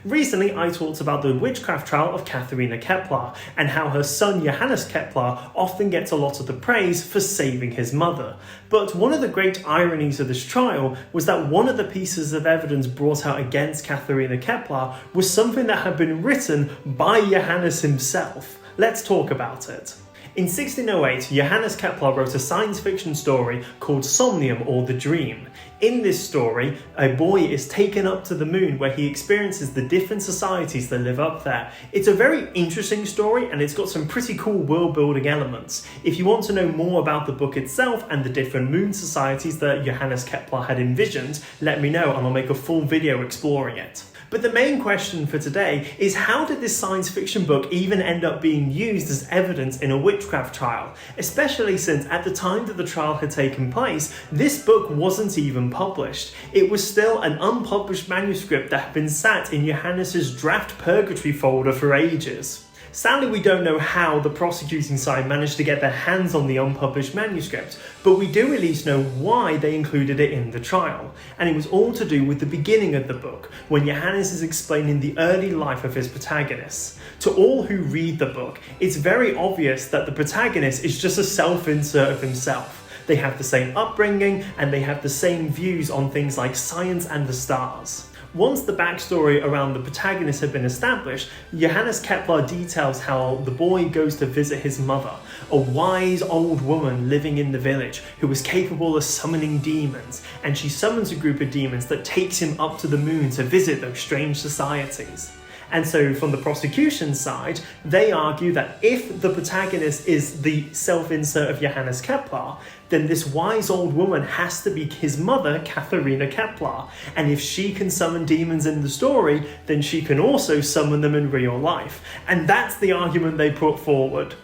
Recently, I talked about the witchcraft trial of Katharina Kepler and how her son Johannes Kepler often gets a lot of the praise for saving his mother. But one of the great ironies of this trial was that one of the pieces of evidence brought out against Katharina Kepler was something that had been written by Johannes himself. Let's talk about it. In 1608, Johannes Kepler wrote a science fiction story called Somnium, or The Dream. In this story, a boy is taken up to the moon where he experiences the different societies that live up there. It's a very interesting story and it's got some pretty cool world building elements. If you want to know more about the book itself and the different moon societies that Johannes Kepler had envisioned, let me know and I'll make a full video exploring it. But the main question for today is, how did this science fiction book even end up being used as evidence in a witchcraft trial? Especially since at the time that the trial had taken place, this book wasn't even published. It was still an unpublished manuscript that had been sat in Johannes's draft purgatory folder for ages. Sadly, we don't know how the prosecuting side managed to get their hands on the unpublished manuscript, but we do at least know why they included it in the trial. And it was all to do with the beginning of the book, when Johannes is explaining the early life of his protagonist. To all who read the book, it's very obvious that the protagonist is just a self-insert of himself. They have the same upbringing, and they have the same views on things like science and the stars. Once the backstory around the protagonist had been established, Johannes Kepler details how the boy goes to visit his mother, a wise old woman living in the village who was capable of summoning demons, and she summons a group of demons that takes him up to the moon to visit those strange societies. And so from the prosecution side, they argue that if the protagonist is the self-insert of Johannes Kepler, then this wise old woman has to be his mother, Katharina Kepler. And if she can summon demons in the story, then she can also summon them in real life. And that's the argument they put forward.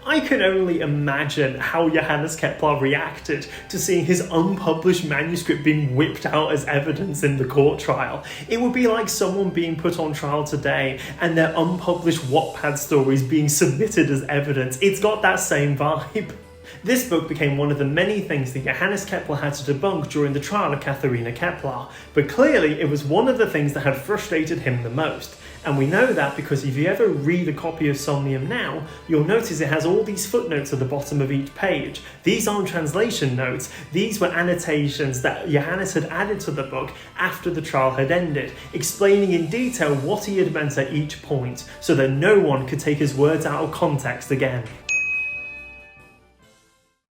I can only imagine how Johannes Kepler reacted to seeing his unpublished manuscript being whipped out as evidence in the court trial. It would be like someone being put on trial today and their unpublished Wattpad stories being submitted as evidence. It's got that same vibe. This book became one of the many things that Johannes Kepler had to debunk during the trial of Katharina Kepler, but clearly it was one of the things that had frustrated him the most. And we know that because if you ever read a copy of Somnium now, you'll notice it has all these footnotes at the bottom of each page. These aren't translation notes, these were annotations that Johannes had added to the book after the trial had ended, explaining in detail what he had meant at each point, so that no one could take his words out of context again.